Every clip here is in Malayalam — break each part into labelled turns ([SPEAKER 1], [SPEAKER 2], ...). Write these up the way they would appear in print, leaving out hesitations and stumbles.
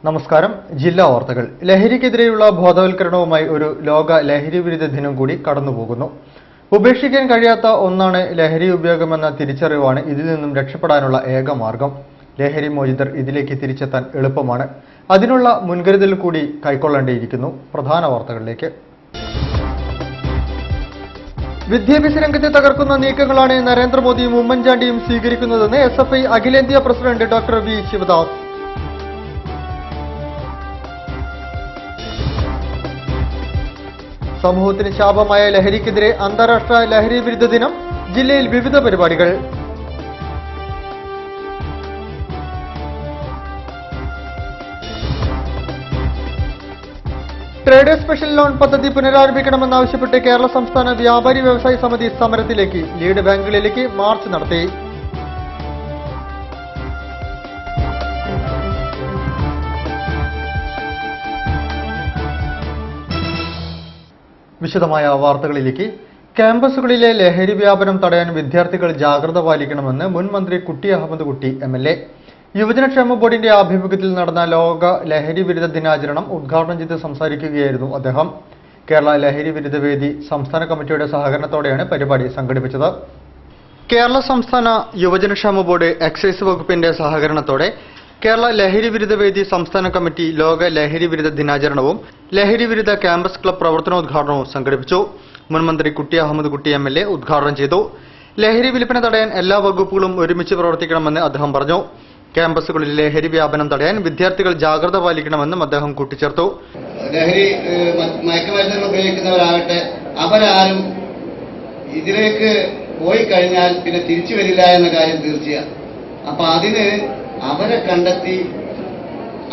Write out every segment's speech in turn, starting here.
[SPEAKER 1] നമസ്കാരം. ജില്ലാ വാർത്തകൾ. ലഹരിക്കെതിരെയുള്ള ബോധവൽക്കരണവുമായി ഒരു ലോക ലഹരി വിരുദ്ധ ദിനം കൂടി കടന്നുപോകുന്നു. ഉപേക്ഷിക്കാൻ കഴിയാത്ത ഒന്നാണ് ലഹരി ഉപയോഗമെന്ന തിരിച്ചറിവാണ് ഇതിൽ നിന്നും രക്ഷപ്പെടാനുള്ള ഏക മാർഗം. ലഹരി മോചിതർ ഇതിലേക്ക് തിരിച്ചെത്താൻ എളുപ്പമാണ്. അതിനുള്ള മുൻകരുതൽ കൂടി കൈക്കൊള്ളേണ്ടിയിരിക്കുന്നു. പ്രധാന വാർത്തകളിലേക്ക്. വിദ്യാഭ്യാസ രംഗത്തെ തകർക്കുന്ന നീക്കങ്ങളാണ് നരേന്ദ്രമോദിയും ഉമ്മൻചാണ്ടിയും സ്വീകരിക്കുന്നതെന്ന് SFI അഖിലേന്ത്യാ പ്രസിഡന്റ് ഡോക്ടർ വി ശിവദാസ്. സമൂഹത്തിന് ശാപമായ ലഹരിക്കെതിരെ അന്താരാഷ്ട്ര ലഹരി വിരുദ്ധ ദിനം. ജില്ലയിൽ വിവിധ പരിപാടികൾ. ട്രേഡേഴ്സ് സ്പെഷ്യൽ ലോൺ പദ്ധതി പുനരാരംഭിക്കണമെന്നാവശ്യപ്പെട്ട് കേരള സംസ്ഥാന വ്യാപാരി വ്യവസായി സമിതി സമരത്തിലേക്ക്. ലീഡ് ബാങ്കുകളിലേക്ക് മാർച്ച് നടത്തി. വിശദമായ വാർത്തകളിലേക്ക്. ക്യാമ്പസുകളിലെ ലഹരി വ്യാപനം തടയാൻ വിദ്യാർത്ഥികൾ ജാഗ്രത പാലിക്കണമെന്ന് മുൻ മന്ത്രി കുട്ടി അഹമ്മദ് കുട്ടി MLA. യുവജനക്ഷേമ ബോർഡിന്റെ ആഭിമുഖ്യത്തിൽ നടന്ന ലോക ലഹരി വിരുദ്ധ ദിനാചരണം ഉദ്ഘാടനം ചെയ്ത് സംസാരിക്കുകയായിരുന്നു അദ്ദേഹം. കേരള ലഹരി വിരുദ്ധ വേദി സംസ്ഥാന കമ്മിറ്റിയുടെ സഹകരണത്തോടെയാണ് പരിപാടി സംഘടിപ്പിച്ചത്. കേരള സംസ്ഥാന യുവജനക്ഷേമ ബോർഡ്, എക്സൈസ് വകുപ്പിന്റെ സഹകരണത്തോടെ കേരള ലഹരി വിരുദ്ധ വേദി സംസ്ഥാന കമ്മിറ്റി ലോക ലഹരി വിരുദ്ധ ദിനാചരണവും ലഹരി വിരുദ്ധ ക്യാമ്പസ് ക്ലബ് പ്രവർത്തനോദ്ഘാടനവും സംഘടിപ്പിച്ചു. മുൻമന്ത്രി കുട്ടി അഹമ്മദ് കുട്ടി MLA ഉദ്ഘാടനം ചെയ്തു. ലഹരി വിൽപ്പന തടയാൻ എല്ലാ വകുപ്പുകളും ഒരുമിച്ച് പ്രവർത്തിക്കണമെന്ന് അദ്ദേഹം പറഞ്ഞു. ക്യാമ്പസുകളിൽ ലഹരി വ്യാപനം തടയാൻ വിദ്യാർത്ഥികൾ ജാഗ്രത പാലിക്കണമെന്നും അദ്ദേഹം കൂട്ടിച്ചേർത്തു.
[SPEAKER 2] ലഹരി മയക്കുമരുന്നുകൾ ഉപയോഗിക്കുന്നവരാകട്ടെ, അവരാരും ഇതിലേക്ക് പോയി കഴിഞ്ഞാൽ പിന്നെ തിരിച്ചു വരില്ല എന്ന കാര്യം തീർച്ചയാണ്. അപ്പൊ അതിന് അവരെ കണ്ടെത്തി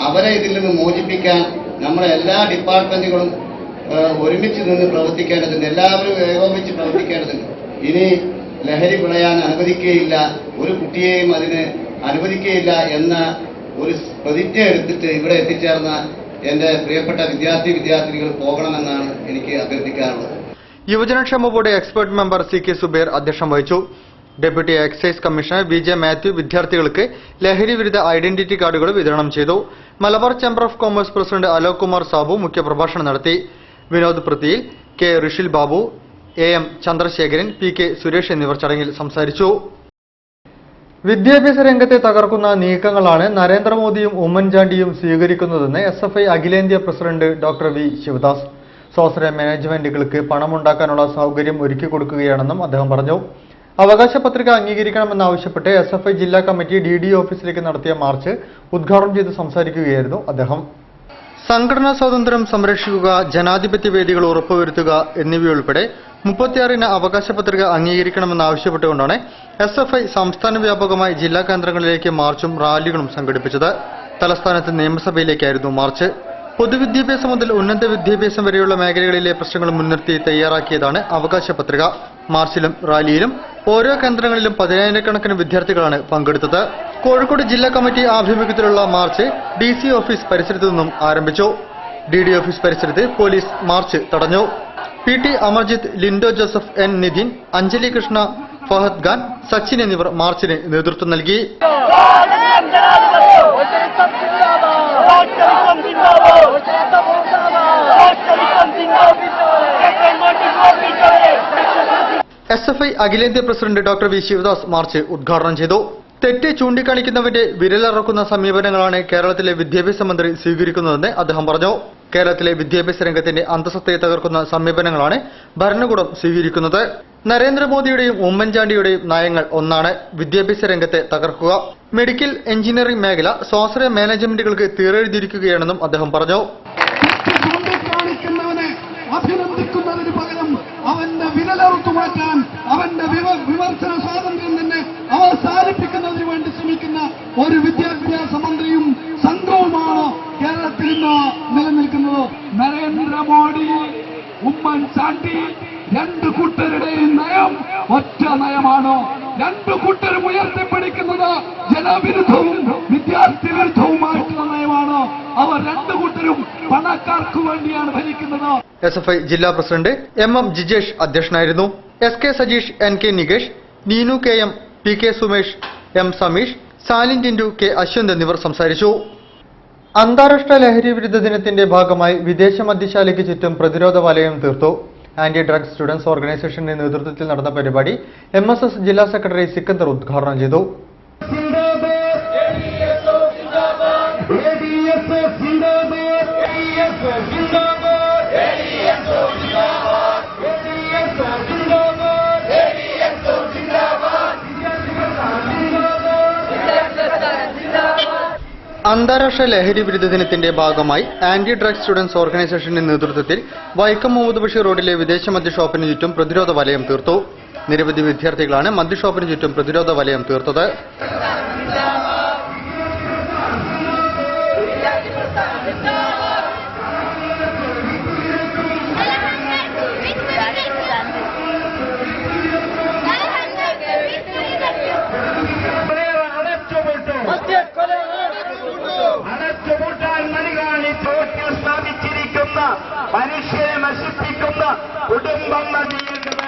[SPEAKER 2] അവരെ ഇതിൽ നിന്ന് മോചിപ്പിക്കാൻ നമ്മുടെ എല്ലാ ഡിപ്പാർട്ട്മെന്റുകളും ഒരുമിച്ച് നിന്ന് പ്രവർത്തിക്കേണ്ടതുണ്ട്. എല്ലാവരും ഏകോപിച്ച് പ്രവർത്തിക്കേണ്ടതുണ്ട്. ഇനി ലഹരി വിളയാൻ അനുവദിക്കുകയില്ല, ഒരു കുട്ടിയെയും അതിന് അനുവദിക്കുകയില്ല എന്ന ഒരു പ്രതിജ്ഞ എടുത്തിട്ട് ഇവിടെ എത്തിച്ചേർന്ന എന്റെ പ്രിയപ്പെട്ട വിദ്യാർത്ഥിനികൾ പോകണമെന്നാണ് എനിക്ക് അഭ്യർത്ഥിക്കാറുള്ളത്.
[SPEAKER 1] യുവജനക്ഷേമ board expert member CK Zubair അധ്യക്ഷം വഹിച്ചു. Deputy excise commissioner VJ Mathew വിദ്യാർത്ഥികൾക്ക് ലഹരി വിരുദ്ധ ഐഡന്റിറ്റി കാർഡുകൾ വിതരണം ചെയ്തു. Malabar chamber of commerce president Alok Kumar Sabu മുഖ്യപ്രഭാഷണം നടത്തി. Vinod പൃഥ്വിയിൽ, K Rishil Babu, AM Chandrasekharan, PK Suresh എന്നിവർ ചടങ്ങിൽ സംസാരിച്ചു. വിദ്യാഭ്യാസ രംഗത്തെ തകർക്കുന്ന നീക്കങ്ങളാണ് നരേന്ദ്രമോദിയും ഉമ്മൻചാണ്ടിയും സ്വീകരിക്കുന്നതെന്ന് SFI അഖിലേന്ത്യാ പ്രസിഡന്റ് ഡോക്ടർ വി ശിവദാസ്. സ്വാശ്രയ മാനേജ്മെന്റുകൾക്ക് പണമുണ്ടാക്കാനുള്ള സൗകര്യം ഒരുക്കി കൊടുക്കുകയാണെന്നും അദ്ദേഹം പറഞ്ഞു. അവകാശ പത്രിക അംഗീകരിക്കണമെന്നാവശ്യപ്പെട്ട് SFI ജില്ലാ കമ്മിറ്റി DDO ഓഫീസിലേക്ക് നടത്തിയ മാർച്ച് ഉദ്ഘാടനം ചെയ്ത് സംസാരിക്കുകയായിരുന്നു അദ്ദേഹം. സംഘടനാ സ്വാതന്ത്ര്യം സംരക്ഷിക്കുക, ജനാധിപത്യ വേദികൾ ഉറപ്പുവരുത്തുക എന്നിവയുൾപ്പെടെ 36 അവകാശ പത്രിക അംഗീകരിക്കണമെന്നാവശ്യപ്പെട്ടുകൊണ്ടാണ് SFI സംസ്ഥാന വ്യാപകമായി ജില്ലാ കേന്ദ്രങ്ങളിലേക്ക് മാർച്ചും റാലികളും സംഘടിപ്പിച്ചത്. തലസ്ഥാനത്ത് നിയമസഭയിലേക്കായിരുന്നു മാർച്ച്. പൊതുവിദ്യാഭ്യാസം മുതൽ ഉന്നത വിദ്യാഭ്യാസം വരെയുള്ള മേഖലകളിലെ പ്രശ്നങ്ങൾ മുൻനിർത്തി തയ്യാറാക്കിയതാണ് അവകാശ പത്രിക. മാർച്ചിലും റാലിയിലും ഓരോ കേന്ദ്രങ്ങളിലും 10,000-കണക്കിന് വിദ്യാർത്ഥികളാണ് പങ്കെടുത്തത്. കോഴിക്കോട് ജില്ലാ കമ്മിറ്റി ആഭിമുഖ്യത്തിലുള്ള മാർച്ച് DC ഓഫീസ് പരിസരത്തു നിന്നും ആരംഭിച്ചു. DD ഓഫീസ് പരിസരത്ത് പോലീസ് മാർച്ച് തടഞ്ഞു. PT അമർജിത്ത്, ലിൻഡോ ജോസഫ്, N നിതിൻ, അഞ്ജലി കൃഷ്ണ, ഫഹദ് ഖാൻ, സച്ചിൻ എന്നിവർ മാർച്ചിന് നേതൃത്വം നൽകി. SFI അഖിലേന്ത്യാ president doctor V Sivadas march ഉദ്ഘാടനം ചെയ്തു. തെറ്റ് ചൂണ്ടിക്കാണിക്കുന്നവന്റെ വിരലറക്കുന്ന സമീപനങ്ങളാണ് കേരളത്തിലെ വിദ്യാഭ്യാസ മന്ത്രി സ്വീകരിക്കുന്നതെന്ന് അദ്ദേഹം പറഞ്ഞു. കേരളത്തിലെ വിദ്യാഭ്യാസ രംഗത്തിന്റെ അന്തസ്സത്തെ തകർക്കുന്ന സമീപനങ്ങളാണ് ഭരണകൂടം സ്വീകരിക്കുന്നത്. നരേന്ദ്രമോദിയുടെയും ഉമ്മൻചാണ്ടിയുടെയും നയങ്ങൾ ഒന്നാണ്: വിദ്യാഭ്യാസ രംഗത്തെ തകർക്കുക. മെഡിക്കൽ എഞ്ചിനീയറിംഗ് മേഖല സ്വാശ്രയ മാനേജ്മെന്റുകൾക്ക് തീരെഴുതിയിരിക്കുകയാണെന്നും അദ്ദേഹം പറഞ്ഞു.
[SPEAKER 3] അഭിനന്ദിക്കുന്നതിന് പകരം അവന്റെ വിരലറുത്തു മാറ്റാൻ, അവന്റെ നയം ഒറ്റ നയമാണോ? രണ്ടു കൂട്ടരും ഉയർത്തിപ്പിടിക്കുന്നത് ജനവിരുദ്ധവും വിദ്യാർത്ഥി വിരുദ്ധവുമായിട്ടുള്ള നയമാണോ? അവർ രണ്ടു കൂട്ടരും പണക്കാർക്ക് വേണ്ടിയാണ് ഭരിക്കുന്നത്.
[SPEAKER 1] SFI ജില്ലാ പ്രസിഡന്റ് MM ജിജേഷ് അധ്യക്ഷനായിരുന്നു. SK Sajeesh, NK Nikesh, Neenu KM, PK Sumesh, M Sameesh, സാലിൻ Tindu, K Ashwanth എന്നിവർ സംസാരിച്ചു. അന്താരാഷ്ട്ര ലഹരി വിരുദ്ധ ദിനത്തിന്റെ ഭാഗമായി വിദേശ മദ്യശാലയ്ക്ക് ചുറ്റും പ്രതിരോധ വലയം തീർത്തു. ആന്റി ഡ്രഗ്സ് സ്റ്റുഡൻസ് ഓർഗനൈസേഷന്റെ നേതൃത്വത്തിൽ നടന്ന പരിപാടി MSS ജില്ലാ സെക്രട്ടറി സിക്കന്ദർ ഉദ്ഘാടനം ചെയ്തു. അന്താരാഷ്ട്ര ലഹരി വിരുദ്ധ ദിനത്തിന്റെ ഭാഗമായി ആന്റി ഡ്രഗ്സ് സ്റ്റുഡൻസ് ഓർഗനൈസേഷന്റെ നേതൃത്വത്തിൽ വൈക്കം മുഹമ്മദ് ബഷീർ റോഡിലെ വിദേശ മദ്യഷോപ്പിന് ചുറ്റും പ്രതിരോധ വലയം തീർത്തു. നിരവധി വിദ്യാർത്ഥികളാണ് മദ്യഷോപ്പിന് ചുറ്റും പ്രതിരോധ വലയം തീർത്തത്.
[SPEAKER 4] അടച്ചുപൂട്ടാൻ മണികാണി തോട്ടിൽ സ്ഥാപിച്ചിരിക്കുന്ന മനുഷ്യരെ നശിപ്പിക്കുന്ന കുടുംബം നദിയേണ്ടത്.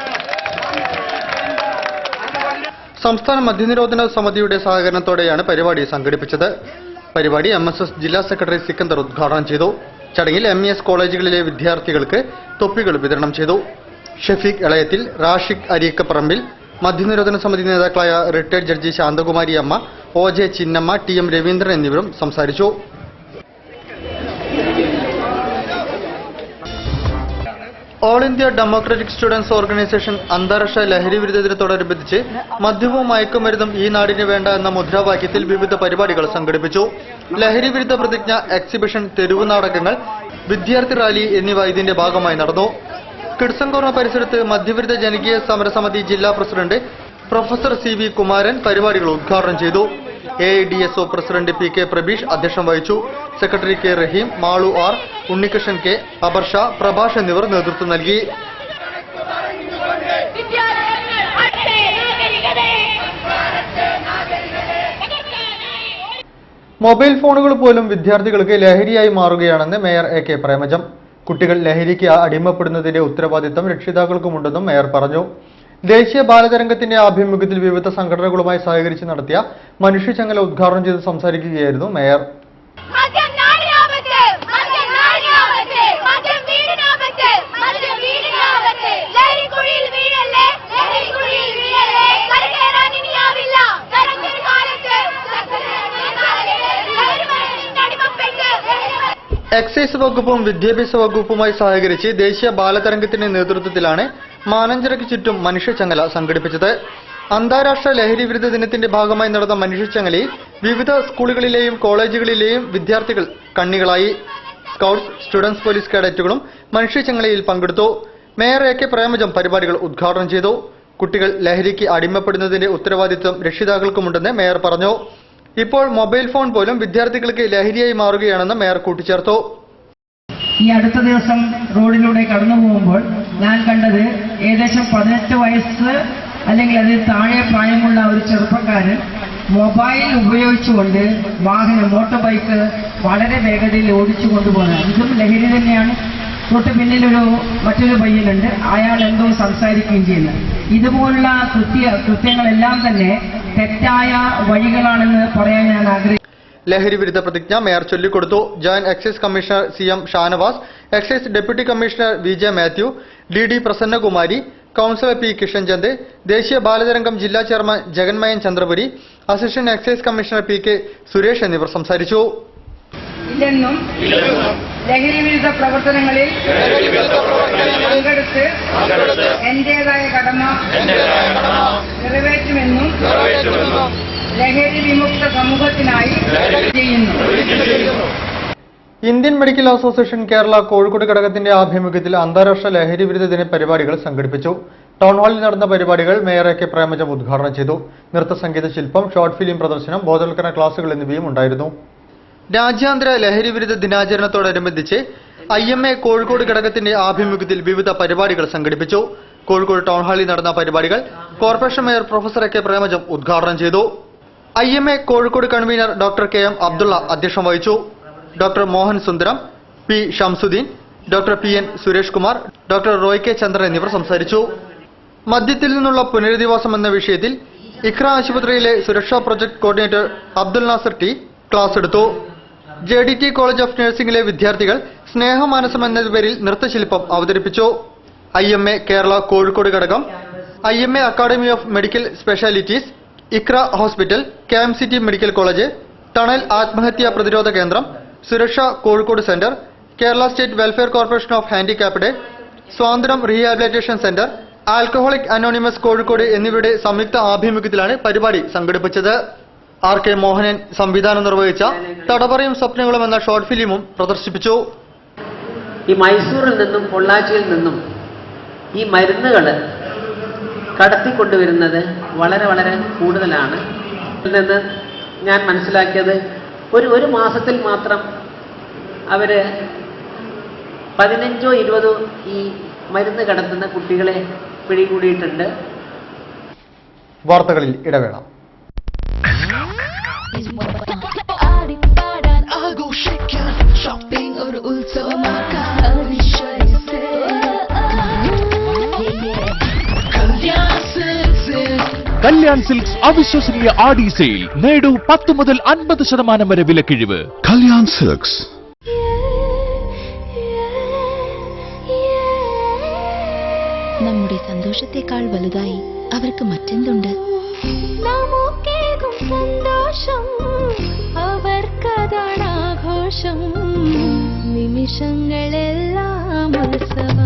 [SPEAKER 1] സംസ്ഥാന മദ്യനിരോധന സമിതിയുടെ സഹകരണത്തോടെയാണ് പരിപാടി സംഘടിപ്പിച്ചത്. പരിപാടി MSS ജില്ലാ സെക്രട്ടറി സിക്കന്ദർ ഉദ്ഘാടനം ചെയ്തു. ചടങ്ങിൽ MES കോളേജുകളിലെ വിദ്യാർത്ഥികൾക്ക് തൊപ്പികൾ വിതരണം ചെയ്തു. ഷഫീഖ് എളയത്തിൽ, റാഷിഖ് അരീക്കപ്പറമ്പിൽ, മദ്യനിരോധന സമിതി നേതാക്കളായ റിട്ടയർഡ് ജഡ്ജി ശാന്തകുമാരി അമ്മ, OJ ചിന്നമ്മ, TM രവീന്ദ്രൻ എന്നിവരും സംസാരിച്ചു. All India democratic students organisation അന്താരാഷ്ട്ര ലഹരി വിരുദ്ധ ദിനത്തോടനുബന്ധിച്ച് മദ്യവും മയക്കുമരുന്നും ഈ നാടിന് വേണ്ട എന്ന മുദ്രാവാക്യത്തിൽ വിവിധ പരിപാടികൾ സംഘടിപ്പിച്ചു. ലഹരി വിരുദ്ധ പ്രതിജ്ഞ, എക്സിബിഷൻ, തെരുവു നാടകങ്ങൾ, വിദ്യാർത്ഥി റാലി എന്നിവ ഇതിന്റെ ഭാഗമായി നടന്നു. കിഡ്സൺ കോർണർ പരിസരത്ത് മദ്യവിരുദ്ധ ജനകീയ സമരസമിതി ജില്ലാ പ്രസിഡന്റ് പ്രൊഫസർ CV കുമാരൻ പരിപാടികൾ ഉദ്ഘാടനം ചെയ്തു. AIDSO പ്രസിഡന്റ് PK പ്രബീഷ് അധ്യക്ഷം വഹിച്ചു. സെക്രട്ടറി K റഹീം, മാളു R, ഉണ്ണികൃഷ്ണൻ K, അപർഷ, പ്രഭാഷ് എന്നിവർ നേതൃത്വം നൽകി. മൊബൈൽ ഫോണുകൾ പോലും വിദ്യാർത്ഥികൾക്ക് ലഹരിയായി മാറുകയാണെന്ന് മേയർ AK പ്രേമജം. കുട്ടികൾ ലഹരിക്ക് അടിമപ്പെടുന്നതിന്റെ ഉത്തരവാദിത്തം രക്ഷിതാക്കൾക്കുമുണ്ടെന്നും മേയർ പറഞ്ഞു. ദേശീയ ബാലതരംഗത്തിന്റെ ആഭിമുഖ്യത്തിൽ വിവിധ സംഘടനകളുമായി സഹകരിച്ച് നടത്തിയ മനുഷ്യചങ്ങല ഉദ്ഘാടനം ചെയ്ത് സംസാരിക്കുകയായിരുന്നു മേയർ. എക്സൈസ് വകുപ്പും വിദ്യാഭ്യാസ വകുപ്പുമായി സഹകരിച്ച് ദേശീയ ബാലതരംഗത്തിന്റെ നേതൃത്വത്തിലാണ് മാനഞ്ചിറയ്ക്ക് ചുറ്റും മനുഷ്യചങ്ങല സംഘടിപ്പിച്ചത്. അന്താരാഷ്ട്ര ലഹരി വിരുദ്ധ ദിനത്തിന്റെ ഭാഗമായി നടന്ന മനുഷ്യചങ്ങലയിൽ വിവിധ സ്കൂളുകളിലെയും കോളേജുകളിലെയും വിദ്യാർത്ഥികൾ കണ്ണികളായി. സ്കൌട്ട്സ്, സ്റ്റുഡൻസ് പോലീസ് കേഡറ്റുകളും മനുഷ്യചങ്ങലയിൽ പങ്കെടുത്തു. മേയർ AK പ്രേമജം പരിപാടികൾ ഉദ്ഘാടനം ചെയ്തു. കുട്ടികൾ ലഹരിക്ക് അടിമപ്പെടുന്നതിന്റെ ഉത്തരവാദിത്വം രക്ഷിതാക്കൾക്കുമുണ്ടെന്ന് മേയർ പറഞ്ഞു. ഇപ്പോൾ മൊബൈൽ ഫോൺ പോലും വിദ്യാർത്ഥികൾക്ക് ലഹരിയായി മാറുകയാണെന്ന് മേയർ കൂട്ടിച്ചേർത്തു.
[SPEAKER 5] ഈ അടുത്ത ദിവസം റോഡിലൂടെ കടന്നു പോകുമ്പോൾ ഞാൻ കണ്ടത് ഏകദേശം 18 വയസ്സ് അല്ലെങ്കിൽ അതിൽ താഴെ പ്രായമുള്ള ഒരു ചെറുപ്പക്കാരൻ മൊബൈൽ ഉപയോഗിച്ചുകൊണ്ട് മോട്ടോർ ബൈക്ക് വളരെ വേഗതയിൽ ഓടിച്ചു കൊണ്ടുപോകുന്നത്. ഇതും ലഹരി തന്നെയാണ്. തൊട്ട് പിന്നിലൊരു മറ്റൊരു പയ്യനുണ്ട്, അയാൾ എന്തോ സംസാരിക്കുകയും ചെയ്യുന്നത്. ഇതുപോലുള്ള കൃത്യങ്ങളെല്ലാം തന്നെ തെറ്റായ വഴികളാണെന്ന് പറയാൻ ഞാൻ ആഗ്രഹിക്കുന്നു.
[SPEAKER 1] ലഹരി വിരുദ്ധ പ്രതിജ്ഞ മേയർ ചൊല്ലിക്കൊടുത്തു. Joint excise commissioner CM Shanavas, excise deputy commissioner VJ Mathew, DD Prasannakumari, councillor P Kishanchand, ദേശീയ ബാലതരംഗം ജില്ലാ chairman Jaganmayan Chandrapuri, assistant excise commissioner PK Suresh എന്നിവർ സംസാരിച്ചു.
[SPEAKER 5] ഇല്ലെന്നും ലഹരി വിരുദ്ധ പ്രവർത്തനങ്ങളിൽ പങ്കെടുത്ത് എന്റേതായ കടമ നിറവേറ്റുമെന്നും ലഹരി വിമുക്ത സമൂഹത്തിനായി ചെയ്യുന്നു.
[SPEAKER 1] Indian medical association Kerala Kozhikode ഘടകത്തിന്റെ ആഭിമുഖ്യത്തിൽ അന്താരാഷ്ട്ര ലഹരി വിരുദ്ധ ദിന പരിപാടികൾ സംഘടിപ്പിച്ചു. ടൗൺ ഹാളിൽ നടന്ന പരിപാടികൾ മേയർ AK പ്രേമജം ഉദ്ഘാടനം ചെയ്തു. നൃത്ത സംഗീത ശില്പം, ഷോർട്ട് ഫിലിം പ്രദർശനം, ബോധവൽക്കരണ ക്ലാസുകൾ എന്നിവയും ഉണ്ടായിരുന്നു. രാജ്യാന്തര ലഹരി വിരുദ്ധ ദിനാചരണത്തോടനുബന്ധിച്ച് IMA കോഴിക്കോട് ഘടകത്തിന്റെ ആഭിമുഖ്യത്തിൽ വിവിധ പരിപാടികൾ സംഘടിപ്പിച്ചു. കോഴിക്കോട് ടൗൺ ഹാളിൽ നടന്ന പരിപാടികൾ corporation mayor professor K Premajam ഉദ്ഘാടനം ചെയ്തു. IMA Kozhikode convener doctor KM Abdulla അധ്യക്ഷം വഹിച്ചു. Doctor Mohan Sundaram, P. Shamsuddin, doctor PN Suresh Kumar, doctor Roy K Chandran എന്നിവർ സംസാരിച്ചു. മദ്യത്തിൽ നിന്നുള്ള പുനരധിവാസം എന്ന വിഷയത്തിൽ ഇഖ്ര ആശുപത്രിയിലെ സുരക്ഷാ project coordinator Abdul Nasar T class എടുത്തു. JDT കോളേജ് ഓഫ് നഴ്സിംഗിലെ വിദ്യാർത്ഥികൾ സ്നേഹമാനസം എന്ന പേരിൽ നൃത്തശില്പം അവതരിപ്പിച്ചു. IMA കേരള കോഴിക്കോട് ഘടകം, IMA academy of medical specialities, Iqra hospital, KMCT medical college, ടണൽ ആത്മഹത്യാ പ്രതിരോധ കേന്ദ്രം, Suraksha Kozhikode centre, Kerala state welfare corporation of handicapped, സ്വാതന്ത്ര്യം rehabilitation centre, alcoholic anonymous Kozhikode എന്നിവരുടെ സംയുക്ത ആഭിമുഖ്യത്തിലാണ് പരിപാടി സംഘടിപ്പിച്ചത്. RK മോഹനൻ സംവിധാനം നിർവഹിച്ച തടവറയും സ്വപ്നങ്ങളും എന്ന ഷോർട്ട് ഫിലിമും പ്രദർശിപ്പിച്ചു.
[SPEAKER 6] ഈ മൈസൂരിൽ നിന്നും പൊള്ളാച്ചിയിൽ നിന്നും ഈ മരുന്നുകൾ കടത്തിക്കൊണ്ടുവരുന്നത് വളരെ വളരെ കൂടുതലാണ്. ഇതിൽ നിന്ന് ഞാൻ മനസ്സിലാക്കിയത് ഒരു മാസത്തിൽ മാത്രം അവർ 15 or 20 ഈ മരുന്ന് കടത്തുന്ന കുട്ടികളെ പിടികൂടിയിട്ടുണ്ട്.
[SPEAKER 1] വാർത്തകളിൽ ഇടവേള.
[SPEAKER 7] കല്യാൺ സിൽക്സ് അവിശ്വസനീയ ആടി സെയിൽ. നേടൂ 10 മുതൽ 50% വരെ വിലക്കിഴിവ്. കല്യാൺ സിൽക്സ്.
[SPEAKER 8] നമ്മുടെ സന്തോഷത്തെക്കാൾ വലുതായി അവർക്ക് മറ്റെന്തുണ്ട്? നമുക്കേകും സന്തോഷം അവർക്കതാണ് ആഘോഷം. നിമിഷങ്ങളെല്ലാം ഉത്സവം.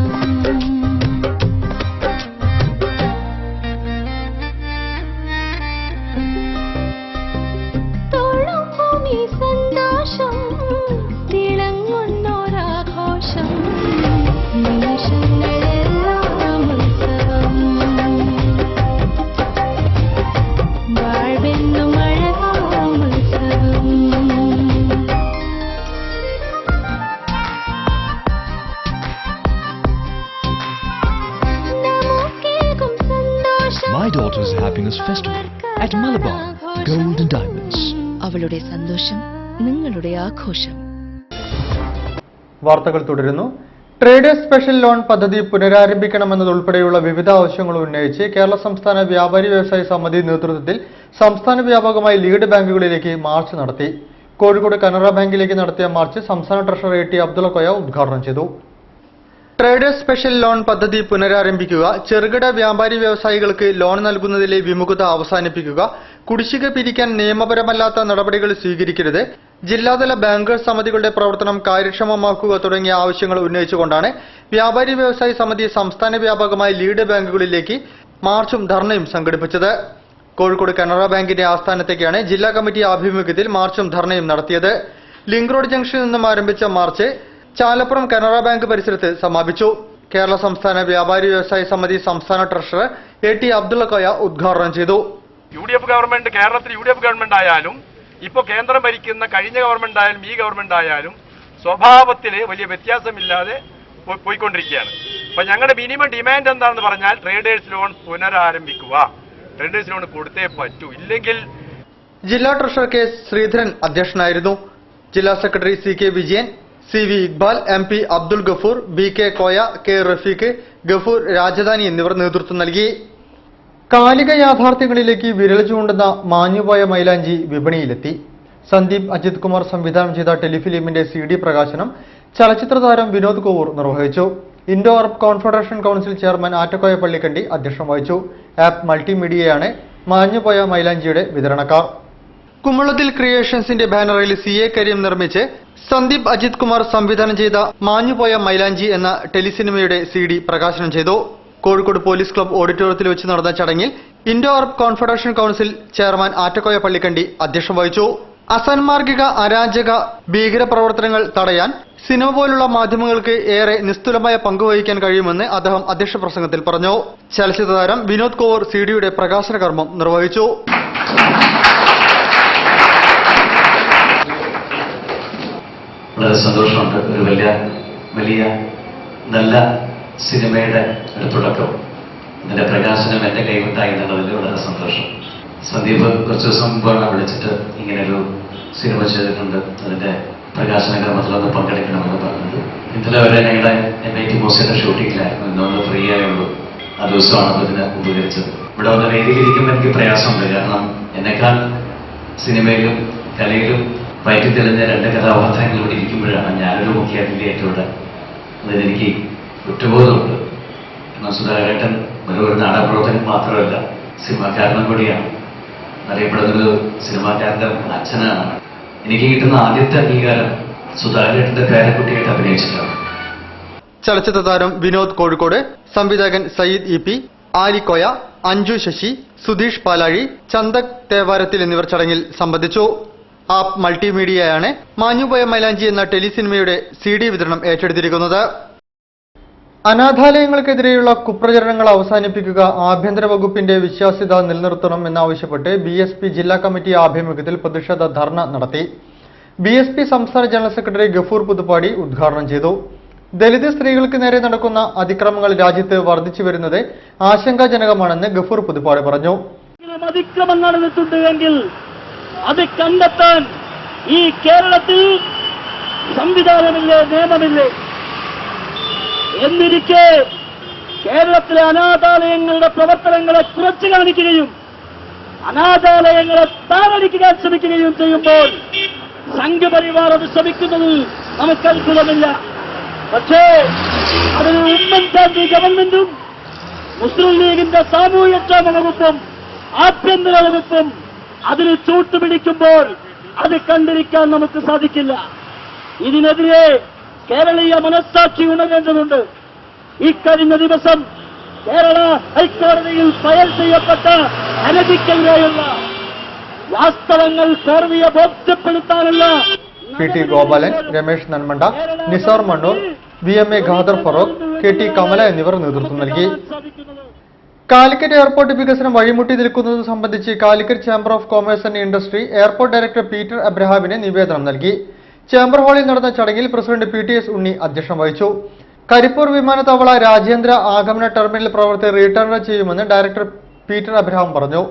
[SPEAKER 7] My daughter's happiness festival at Malabar Gold and Diamonds.
[SPEAKER 8] അവളുടെ സന്തോഷം നിങ്ങളുടെ ആഘോഷം.
[SPEAKER 1] വാർത്തകൾ തുടരുന്നു. ട്രേഡേഴ്സ് സ്പെഷ്യൽ ലോൺ പദ്ധതി പുനരാരംഭിക്കണമെന്നതുൾപ്പെടെയുള്ള വിവിധ ആവശ്യങ്ങൾ ഉന്നയിച്ച് കേരള സംസ്ഥാന വ്യാപാരി വ്യവസായ സമിതി നേതൃത്വത്തിൽ സംസ്ഥാന വ്യാപകമായി ലീഡ് ബാങ്കുകളിലേക്ക് മാർച്ച് നടത്തി. കോഴിക്കോട് കനറ ബാങ്കിലേക്ക് നടത്തിയ മാർച്ച് സംസ്ഥാന ട്രഷറർ AT അബ്ദുള്ള കോയ ഉദ്ഘാടനം ചെയ്തു. ട്രേഡേഴ്സ് സ്പെഷ്യൽ ലോൺ പദ്ധതി പുനരാരംഭിക്കുക, ചെറുകിട വ്യാപാരി വ്യവസായികൾക്ക് ലോൺ നൽകുന്നതിലെ വിമുഖത അവസാനിപ്പിക്കുക, കുടിശ്ശിക പിരിക്കാൻ നിയമപരമല്ലാത്ത നടപടികൾ സ്വീകരിക്കരുത്, ജില്ലാതല ബാങ്കേഴ്സ് സമിതികളുടെ പ്രവർത്തനം കാര്യക്ഷമമാക്കുക തുടങ്ങിയ ആവശ്യങ്ങൾ ഉന്നയിച്ചുകൊണ്ടാണ് വ്യാപാരി വ്യവസായി സമിതി സംസ്ഥാന വ്യാപകമായി ലീഡ് ബാങ്കുകളിലേക്ക് മാർച്ചും ധർണയും സംഘടിപ്പിച്ചത്. കോഴിക്കോട് കനറ ബാങ്കിന്റെ ആസ്ഥാനത്തേക്കാണ് ജില്ലാ കമ്മിറ്റി ആഭിമുഖ്യത്തിൽ മാർച്ചും ധർണയും നടത്തിയത്. ലിങ്ക് റോഡ് ജംഗ്ഷനിൽ നിന്നും ആരംഭിച്ച മാർച്ച് ചാലപ്പുറം കനറ ബാങ്ക് പരിസരത്ത് സമാപിച്ചു. കേരള സംസ്ഥാന വ്യാപാരി വ്യവസായി സമിതി സംസ്ഥാന ട്രഷറർ AT അബ്ദുള്ള കോയ ഉദ്ഘാടനം ചെയ്തു.
[SPEAKER 4] UDF ഗവൺമെന്റ്, കേരളത്തിൽ UDF ഗവൺമെന്റ് ആയാലും ഇപ്പോൾ കേന്ദ്രം ഭരിക്കുന്ന കഴിഞ്ഞ ഗവൺമെന്റ് ആയാലും ഈ ഗവൺമെന്റ് ആയാലും സ്വഭാവത്തിൽ വലിയ വ്യത്യാസമില്ലാതെ പോയിക്കൊണ്ടിരിക്കുകയാണ്. അപ്പൊ ഞങ്ങളുടെ മിനിമം ഡിമാൻഡ് എന്താണെന്ന് പറഞ്ഞാൽ ട്രേഡേഴ്സ് ലോൺ പുനരാരംഭിക്കുക. ട്രേഡേഴ്സ് ലോൺ കൊടുത്തേ പറ്റൂ, ഇല്ലെങ്കിൽ.
[SPEAKER 1] ജില്ലാ ട്രഷറർ K. ശ്രീധരൻ അധ്യക്ഷനായിരുന്നു. ജില്ലാ secretary CK Vijayan, CV Iqbal, MP Abdul Gafoor, BK Koya, K. Rafeeq, Gafoor Rajadhani എന്നിവർ നേതൃത്വം നൽകി. കാലിക യാഥാർത്ഥ്യങ്ങളിലേക്ക് വിരൽ ചൂണ്ടുന്ന മാഞ്ഞുപോയ മൈലാഞ്ചി വിപണിയിലെത്തി. സന്ദീപ് അജിത് കുമാർ സംവിധാനം ചെയ്ത ടെലിഫിലിമിന്റെ CD പ്രകാശനം ചലച്ചിത്ര താരം വിനോദ് കോവൂർ നിർവഹിച്ചു. Indo Arab confederation council chairman Attakoya Pallikandi അധ്യക്ഷം വഹിച്ചു. ആപ്പ് മൾട്ടിമീഡിയയാണ് മാഞ്ഞുപോയ മൈലാഞ്ചിയുടെ വിതരണക്കാർ. കുമ്മളത്തിൽ ക്രിയേഷൻസിന്റെ ബാനറിൽ CA കരീം നിർമ്മിച്ച് സന്ദീപ് അജിത് കുമാർ സംവിധാനം ചെയ്ത മാഞ്ഞുപോയ മൈലാഞ്ചി എന്ന ടെലിസിനിമയുടെ CD പ്രകാശനം ചെയ്തു. കോഴിക്കോട് പോലീസ് ക്ലബ് ഓഡിറ്റോറിയത്തിൽ വെച്ച് നടന്ന ചടങ്ങിൽ Indo Arab confederation council chairman Attakoya Pallikandi അധ്യക്ഷം വഹിച്ചു. അസാൻമാർഗിക അരാജക ഭീകര പ്രവർത്തനങ്ങൾ തടയാൻ സിനിമ പോലുള്ള മാധ്യമങ്ങൾക്ക് ഏറെ നിസ്തുലമായ പങ്കുവഹിക്കാൻ കഴിയുമെന്ന് അദ്ദേഹം അധ്യക്ഷ പ്രസംഗത്തിൽ പറഞ്ഞു. ചലച്ചിത്ര താരം വിനോദ് കോവൂർ CD-യുടെ പ്രകാശന കർമ്മം നിർവഹിച്ചു.
[SPEAKER 9] വളരെ സന്തോഷമുണ്ട്. ഒരു വലിയ നല്ല സിനിമയുടെ ഒരു തുടക്കം ഇതിന്റെ പ്രകാശനം എന്റെ കൈവിട്ടായി എന്നുള്ളതിൽ വളരെ സന്തോഷം. സന്ദീപ് കുറച്ച് ദിവസം മുമ്പാണ് വിളിച്ചിട്ട് ഇങ്ങനെയൊരു സിനിമ ചെയ്തിട്ടുണ്ട്, അതിന്റെ പ്രകാശന ക്രമത്തിലൊന്ന് പങ്കെടുക്കണമെന്ന് പറഞ്ഞത്. ഇന്നലെ വരെ ഞങ്ങളുടെ MIT മോസിയുടെ ഷൂട്ടിങ്ങിലായിരുന്നു, ഇന്നൊന്ന് ഫ്രീ ആയുള്ളൂ. ആ ദിവസമാണ് അതിന് ഉപകരിച്ചത്. ഇവിടെ വന്ന് വേദിയിലിരിക്കുമ്പോൾ എനിക്ക് പ്രയാസമുണ്ട്, കാരണം എന്നെക്കാൾ സിനിമയിലും കലയിലും വയറ്റി തെളിഞ്ഞ രണ്ട് കഥാപാത്രങ്ങൾ ഇവിടെ ഇരിക്കുമ്പോഴാണ് ഞാനൊരു മുഖ്യാതിഥിയായിട്ടിവിടെ. അതിനെനിക്ക് കുറ്റബോധമുണ്ട്. കാരണം സുധാകരേട്ടൻ ഒരു നാടകപ്രവർത്തകൻ മാത്രമല്ല, സിനിമാക്കാരനും കൂടിയാണ്. അറിയപ്പെടുന്നൊരു സിനിമാക്കാരന്റെ അച്ഛനാണ്. എനിക്ക് കിട്ടുന്ന ആദ്യത്തെ അംഗീകാരം സുധാകരേട്ടന്റെ പേരക്കുട്ടിയായിട്ട് അഭിനയിച്ചിട്ടാണ്.
[SPEAKER 1] ചലച്ചിത്ര താരം വിനോദ് കോഴിക്കോട്, സംവിധായകൻ സയ്യിദ് EP, ആലിക്കോയ, അഞ്ജു ശശി, സുധീഷ് പാലാഴി, ചന്ദക് തേവാരത്തിൽ എന്നിവർ ചടങ്ങിൽ സംബന്ധിച്ചു. ആപ്പ് മൾട്ടിമീഡിയയാണ് മാഞ്ഞുപോയ മൈലാഞ്ചി എന്ന ടെലിസിനിമയുടെ CD വിതരണം ഏറ്റെടുത്തിരിക്കുന്നത്. അനാഥാലയങ്ങൾക്കെതിരെയുള്ള കുപ്രചരണങ്ങൾ അവസാനിപ്പിക്കുക, ആഭ്യന്തര വകുപ്പിന്റെ വിശ്വാസ്യത നിലനിർത്തണം എന്നാവശ്യപ്പെട്ട് BSP ജില്ലാ കമ്മിറ്റി ആഭിമുഖ്യത്തിൽ പ്രതിഷേധ ധർണ നടത്തി. BSP സംസ്ഥാന ജനറൽ സെക്രട്ടറി ഗഫൂർ പുതുപ്പാടി ഉദ്ഘാടനം ചെയ്തു. ദലിത് സ്ത്രീകൾക്ക് നേരെ നടക്കുന്ന അതിക്രമങ്ങൾ രാജ്യത്ത് വർദ്ധിച്ചു വരുന്നത് ആശങ്കാജനകമാണെന്ന് ഗഫൂർ പുതുപ്പാടി പറഞ്ഞു.
[SPEAKER 10] അതിക്രമം നടന്നിട്ടുണ്ട് എങ്കിൽ അത് കണ്ടെത്താൻ ഈ കേരളത്തിൽ സംവിധാനമില്ലേ, നിയമമില്ലേ? എന്നിരിക്കെ കേരളത്തിലെ അനാഥാലയങ്ങളുടെ പ്രവർത്തനങ്ങളെ കുറച്ചു കാണിക്കുകയും അനാഥാലയങ്ങളെ താറടിക്കാൻ ശ്രമിക്കുകയും ചെയ്യുമ്പോൾ സംഘപരിവാർ അത് ശ്രമിക്കുന്നത് നമുക്ക് അത്ഭുതമില്ല. പക്ഷേ അതിന് ഉമ്മൻചാണ്ടി ഗവൺമെന്റും മുസ്ലിം ലീഗിന്റെ സാമൂഹ്യക്ഷേമ വകുപ്പും ആഭ്യന്തര വകുപ്പും അതിന് ചൂട്ടുപിടിക്കുമ്പോൾ അത് കണ്ടിരിക്കാൻ നമുക്ക് സാധിക്കില്ല. ഇതിനെതിരെ കേരളീയ മനസ്സാക്ഷി ഉണരേണ്ടതുണ്ട്. ഇക്കഴിഞ്ഞ ദിവസം കേരള ഹൈക്കോടതിയിൽ ഫയൽ ചെയ്യപ്പെട്ട അനധികൃതരായുള്ള വാസ്തവങ്ങൾ കോടതിയെ ബോധ്യപ്പെടുത്താനുള്ള
[SPEAKER 1] PT Gopalan, Ramesh Nanmanda, Nisar Mannur, VMA Khader Feroke, KT Kamala എന്നിവർ നേതൃത്വം നൽകി. കാലിക്കറ്റ് എയർപോർട്ട് വികസനം വഴിമുട്ടി നിൽക്കുന്നത് സംബന്ധിച്ച് Calicut chamber of commerce and industry airport director Peter അബ്രഹാമിന് നിവേദനം നൽകി. ചേംബർ ഹാളിൽ നടന്ന ചടങ്ങിൽ പ്രസിഡന്റ് PTS ഉണ്ണി അധ്യക്ഷം വഹിച്ചു. കരിപ്പൂർ വിമാനത്താവള രാജ്യാന്തര ആഗമന ടെർമിനൽ പ്രവൃത്തി റീടേൺ ചെയ്യുമെന്ന് ഡയറക്ടർ പീറ്റർ അബ്രഹാം പറഞ്ഞു.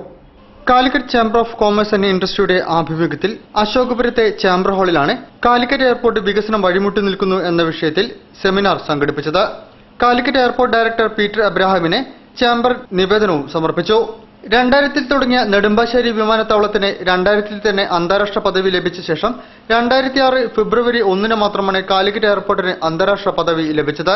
[SPEAKER 1] Calicut chamber of commerce and ഇൻഡസ്ട്രിയുടെ ആഭിമുഖ്യത്തിൽ അശോകപുരത്തെ ചേംബർ ഹാളിലാണ് കാലിക്കറ്റ് എയർപോർട്ട് വികസനം വഴിമുട്ടി നിൽക്കുന്നു എന്ന വിഷയത്തിൽ സെമിനാർ സംഘടിപ്പിച്ചത്. കാലിക്കറ്റ് എയർപോർട്ട് ഡയറക്ടർ പീറ്റർ അബ്രഹാമിനെ ചേംബർ നിവേദനവും സമർപ്പിച്ചു. 2000-ൽ തുടങ്ങിയ നെടുമ്പാശ്ശേരി വിമാനത്താവളത്തിന് 2000-ൽ തന്നെ അന്താരാഷ്ട്ര പദവി ലഭിച്ച ശേഷം 2006 ഫെബ്രുവരി 1-ന് മാത്രമാണ് കാലിക്കറ്റ് എയർപോർട്ടിന് അന്താരാഷ്ട്ര പദവി ലഭിച്ചത്.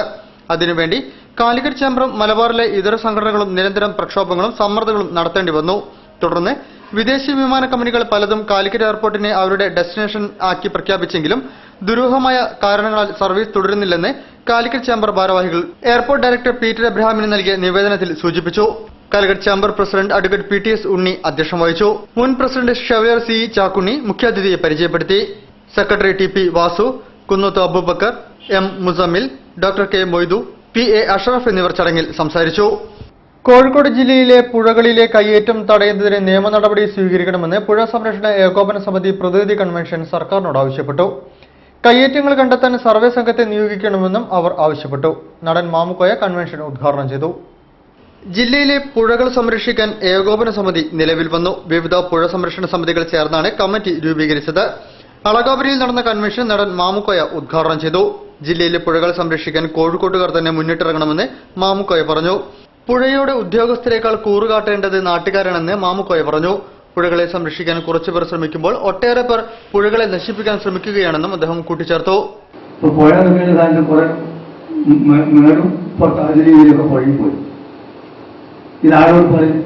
[SPEAKER 1] അതിനുവേണ്ടി കാലിക്കറ്റ് ചേംബറും മലബാറിലെ ഇതര സംഘടനകളും നിരന്തരം പ്രക്ഷോഭങ്ങളും സമ്മർദ്ദങ്ങളും നടത്തേണ്ടി വന്നു. തുടർന്ന് വിദേശി വിമാന കമ്പനികൾ പലതും കാലിക്കറ്റ് എയർപോർട്ടിനെ അവരുടെ ഡെസ്റ്റിനേഷൻ ആക്കി പ്രഖ്യാപിച്ചെങ്കിലും ദുരൂഹമായ കാരണങ്ങളാൽ സർവീസ് തുടരുന്നില്ലെന്ന് കാലിക്കറ്റ് ചേംബർ ഭാരവാഹികൾ എയർപോർട്ട് ഡയറക്ടർ പീറ്റർ അബ്രഹാമിന് നൽകിയ നിവേദനത്തിൽ സൂചിപ്പിച്ചു. Calicut chamber president advocate PTS Unni അധ്യക്ഷം വഹിച്ചു. മുൻ പ്രസിഡന്റ് ഷെവലിയർ CE ചാക്കുണ്ണി മുഖ്യാതിഥിയെ പരിചയപ്പെടുത്തി. Secretary TP Vasu, Kunnath Abubakar, M Musammil, doctor K Moidu, PA Ashraf എന്നിവർ ചടങ്ങിൽ സംസാരിച്ചു. കോഴിക്കോട് ജില്ലയിലെ പുഴകളിലെ കയ്യേറ്റം തടയുന്നതിന് നിയമ നടപടി സ്വീകരിക്കണമെന്ന് പുഴ സംരക്ഷണ ഏകോപന സമിതി പ്രതിനിധി കൺവെൻഷൻ സർക്കാരിനോട് ആവശ്യപ്പെട്ടു. കയ്യേറ്റങ്ങൾ കണ്ടെത്താൻ സർവേ സംഘത്തെ നിയോഗിക്കണമെന്നും അവർ ആവശ്യപ്പെട്ടു. നടൻ മാമുക്കോയ കൺവെൻഷൻ ഉദ്ഘാടനം ചെയ്തു. ജില്ലയിലെ പുഴകൾ സംരക്ഷിക്കാൻ ഏകോപന സമിതി നിലവിൽ വന്നു. വിവിധ പുഴ സംരക്ഷണ സമിതികൾ ചേർന്നാണ് കമ്മിറ്റി രൂപീകരിച്ചത്. അളകാപുരിയിൽ നടന്ന കൺവെൻഷൻ നടൻ മാമുക്കോയ ഉദ്ഘാടനം ചെയ്തു. ജില്ലയിലെ പുഴകൾ സംരക്ഷിക്കാൻ കോഴിക്കോട്ടുകാർ തന്നെ മുന്നിട്ടിറങ്ങണമെന്ന് മാമുക്കോയ പറഞ്ഞു. പുഴയുടെ ഉദ്യോഗസ്ഥരെക്കാൾ കൂറുകാട്ടേണ്ടത് നാട്ടുകാരാണെന്ന് മാമുക്കോയ പറഞ്ഞു. പുഴകളെ സംരക്ഷിക്കാൻ കുറച്ചുപേർ ശ്രമിക്കുമ്പോൾ ഒട്ടേറെ പേർ പുഴകളെ നശിപ്പിക്കാൻ ശ്രമിക്കുകയാണെന്നും അദ്ദേഹം കൂട്ടിച്ചേർത്തു.
[SPEAKER 11] പുഴ പോയി ഇതാരോട് പറയും?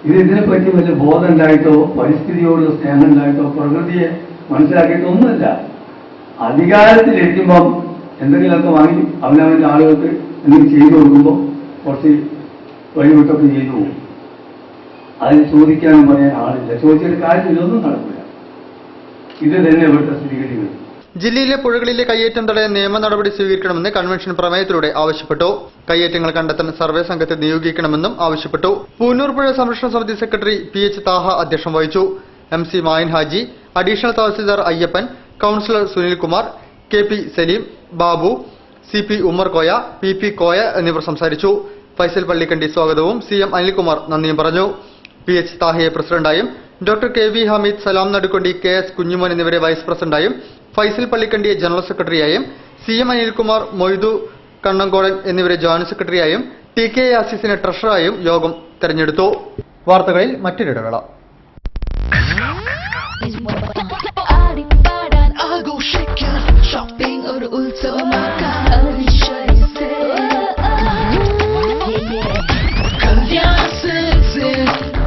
[SPEAKER 11] ഇതിനെപ്പറ്റി വലിയ ബോധം ഉണ്ടായിട്ടോ പരിസ്ഥിതിയോട് സ്നേഹം ഉണ്ടായിട്ടോ പ്രകൃതിയെ മനസ്സിലാക്കിയിട്ടോ ഒന്നുമില്ല. അധികാരത്തിലെത്തുമ്പം എന്തെങ്കിലുമൊക്കെ വാങ്ങി അവനവന്റെ ആളുകൾക്ക് എന്തെങ്കിലും ചെയ്തു കൊടുക്കുമ്പോൾ കുറച്ച് വഴിവിട്ടൊക്കെ ചെയ്തു പോകും. അതിന് ചോദിക്കാനും പറയാൻ ആളില്ല. ചോദിച്ചിട്ട് കാര്യത്തിൽ ഒന്നും നടക്കില്ല. ഇത് തന്നെ ഇവിടുത്തെ സ്ഥിതിഗതികൾ.
[SPEAKER 1] ജില്ലയിലെ പുഴകളിലെ കയ്യേറ്റം തടയാൻ നിയമ നടപടി സ്വീകരിക്കണമെന്ന് കൺവെൻഷൻ പ്രമേയത്തിലൂടെ ആവശ്യപ്പെട്ടു. കയ്യേറ്റങ്ങൾ കണ്ടെത്താൻ സർവേ സംഘത്തെ നിയോഗിക്കണമെന്നും ആവശ്യപ്പെട്ടു. പൂന്നൂർ പുഴ സംരക്ഷണ സമിതി സെക്രട്ടറി PH താഹ അധ്യക്ഷം വഹിച്ചു. MC Mayin Haji, additional tahsildar Ayyappan, councillor Sunilkumar, KP Saleem, Babu, CP Ummer Koya, PP Koya എന്നിവർ സംസാരിച്ചു. ഫൈസൽ പള്ളിക്കണ്ടി സ്വാഗതവും CM അനിൽകുമാർ നന്ദിയും പറഞ്ഞു. PH താഹിയെ പ്രസിഡന്റായും doctor KV Hameed, Salam Nadukkondi, KS Kunjumon എന്നിവരെ വൈസ് പ്രസിഡന്റായും ഫൈസൽ പള്ളിക്കണ്ടിയെ ജനറൽ സെക്രട്ടറിയായും CM അനിൽകുമാർ, മൊയ്തു കണ്ണങ്കോടൻ എന്നിവരെ ജോയിന്റ് സെക്രട്ടറിയായും TK യാസിസിനെ ട്രഷററായും യോഗം തെരഞ്ഞെടുത്തു. വാർത്തകളിൽ മറ്റൊരിടവേള.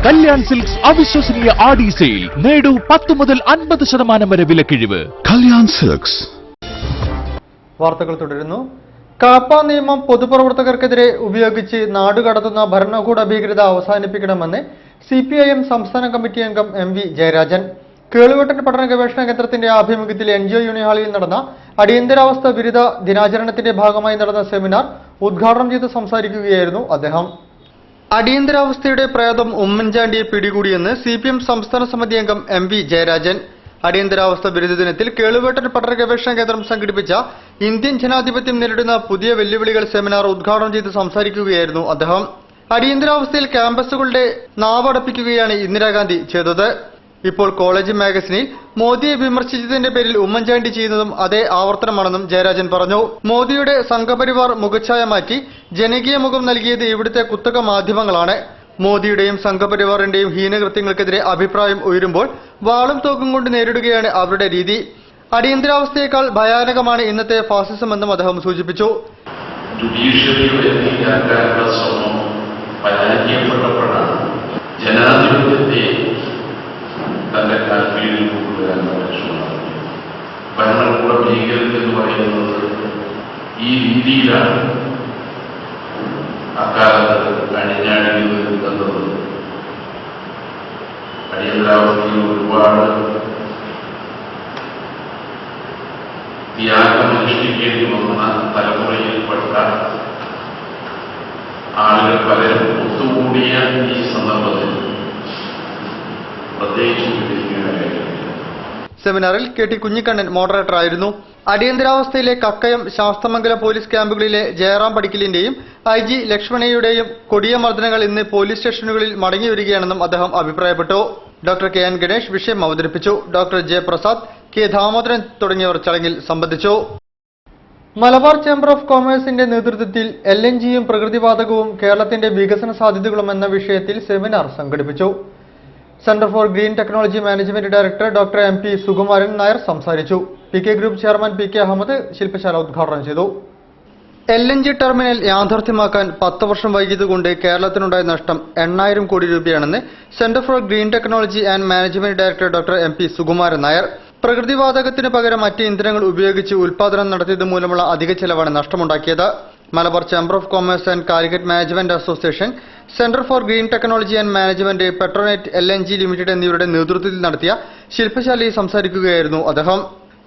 [SPEAKER 7] കല്യാൺ സിൽക്സ് അവിശ്വസനീയ ആടി സെയിൽ. നേടൂ 10 മുതൽ 50% വരെ വിലക്കിഴിവ്. കല്യാൺ സിൽക്സ്.
[SPEAKER 1] വാർത്തകൾ തുടരുന്നു. കാപ്പ നിയമം പൊതുപ്രവർത്തകർക്കെതിരെ ഉപയോഗിച്ച് നാടുകടത്തുന്ന ഭരണകൂട ഭീകരത അവസാനിപ്പിക്കണമെന്ന് CPIM സംസ്ഥാന കമ്മിറ്റി അംഗം MV ജയരാജൻ. കേളുവെട്ടൻ പഠന ഗവേഷണ കേന്ദ്രത്തിന്റെ ആഭിമുഖ്യത്തിൽ NGO യൂണിയൻ ഹാളിൽ നടന്ന അടിയന്തരാവസ്ഥ വിരുദ്ധ ദിനാചരണത്തിന്റെ ഭാഗമായി നടന്ന സെമിനാർ ഉദ്ഘാടനം ചെയ്ത് സംസാരിക്കുകയായിരുന്നു അദ്ദേഹം. അടിയന്തരാവസ്ഥയുടെ പ്രേതം ഉമ്മൻചാണ്ടിയെ പിടികൂടിയെന്ന് CPM സംസ്ഥാന സമിതി അംഗം MV ജയരാജൻ. അടിയന്തരാവസ്ഥ വിരുദ്ധ ദിനത്തിൽ കേളുവെട്ടൻ പഠന ഗവേഷണ കേന്ദ്രം സംഘടിപ്പിച്ച ഇന്ത്യൻ ജനാധിപത്യം നേരിടുന്ന പുതിയ വെല്ലുവിളികൾ സെമിനാർ ഉദ്ഘാടനം ചെയ്ത് സംസാരിക്കുകയായിരുന്നു അദ്ദേഹം. അടിയന്തരാവസ്ഥയിൽ ക്യാമ്പസുകളുടെ നാവടപ്പിക്കുകയാണ് ഇന്ദിരാഗാന്ധി ചെയ്തത്. ഇപ്പോൾ കോളേജ് മാഗസിനിൽ മോദിയെ വിമർശിച്ചതിന്റെ പേരിൽ ഉമ്മൻചാണ്ടി ചെയ്യുന്നതും അതേ ആവർത്തനമാണെന്നും ജയരാജൻ പറഞ്ഞു. മോദിയുടെ സംഘപരിവാർ മുഖച്ഛായ മാറ്റി ജനകീയ മുഖം നൽകിയത് ഇവിടുത്തെ കുത്തക മാധ്യമങ്ങളാണ്. മോദിയുടെയും സംഘപരിവാറിന്റെയും ഹീനകൃത്യങ്ങൾക്കെതിരെ അഭിപ്രായം ഉയരുമ്പോൾ വാളും തോക്കും കൊണ്ട് നേരിടുകയാണ് അവരുടെ രീതി. അടിയന്തരാവസ്ഥയേക്കാൾ ഭയാനകമാണ് ഇന്നത്തെ ഫാസിസം എന്നും അദ്ദേഹം സൂചിപ്പിച്ചു.
[SPEAKER 12] ജനാധിപത്യത്തെ തന്റെ കാൽക്കീഴിൽ കൊണ്ടുവരാൻ ലക്ഷ്യമാണ്. ഭരണകൂട ഭീകരൻ എന്ന് പറയുന്നത് ഈ രീതിയിലാണ് അക്കാലത്ത് അണിഞ്ഞാടിയത് എന്നത് അടിയന്തരാവസ്ഥയിൽ ഒരുപാട് ത്യാഗമനുഷ്ഠിക്കേണ്ടി വന്ന തലമുറയിൽപ്പെട്ട ആളുകൾ പലരും ഒത്തുകൂടിയ ഈ സന്ദർഭത്തിൽ
[SPEAKER 1] സെമിനാറിൽ KT കുഞ്ഞിക്കണ്ണൻ മോഡറേറ്റർ ആയിരുന്നു. അടിയന്തരാവസ്ഥയിലെ കക്കയം, ശാസ്തമംഗലം പോലീസ് ക്യാമ്പുകളിലെ ജയറാം പടിക്കലിന്റെയും IG ലക്ഷ്മണയുടെയും കൊടിയ മർദ്ദനങ്ങൾ ഇന്ന് പോലീസ് സ്റ്റേഷനുകളിൽ മടങ്ങിവരികയാണെന്നും അദ്ദേഹം അഭിപ്രായപ്പെട്ടു. ഡോക്ടർ KN ഗണേഷ് വിഷയം അവതരിപ്പിച്ചു. Doctor J Prasad, K Damodaran തുടങ്ങിയവർ ചടങ്ങിൽ സംബന്ധിച്ചു. മലബാർ ചേംബർ ഓഫ് കൊമേഴ്സിന്റെ നേതൃത്വത്തിൽ LNGയും പ്രകൃതിവാതകവും കേരളത്തിന്റെ വികസന സാധ്യതകളും എന്ന വിഷയത്തിൽ സെമിനാർ സംഘടിപ്പിച്ചു. Centre for green technology management director doctor MP Sukumaran Nair സംസാരിച്ചു. PK group chairman PK Ahammed ശില്പശാല ഉദ്ഘാടനം ചെയ്തു. LNG ടെർമിനൽ യാഥാർത്ഥ്യമാക്കാൻ 10 വർഷം വൈകിയതുകൊണ്ട് കേരളത്തിനുണ്ടായ നഷ്ടം 8000 കോടി രൂപയാണെന്ന് centre for green technology and management director doctor MP Sukumaran Nair. പ്രകൃതിവാതകത്തിന് പകരം മറ്റ് ഇന്ധനങ്ങൾ ഉപയോഗിച്ച് ഉൽപാദനം നടത്തിയത് മൂലമുള്ള അധിക ചെലവാണ് നഷ്ടമുണ്ടാക്കിയത്. Malabar chamber of commerce and Calicut management association, centre for green technology and management, Petronet LNG limited എന്നിവരുടെ നേതൃത്വത്തിൽ നടത്തിയ ശില്പശാലയിൽ സംസാരിക്കുകയായിരുന്നു അദ്ദേഹം.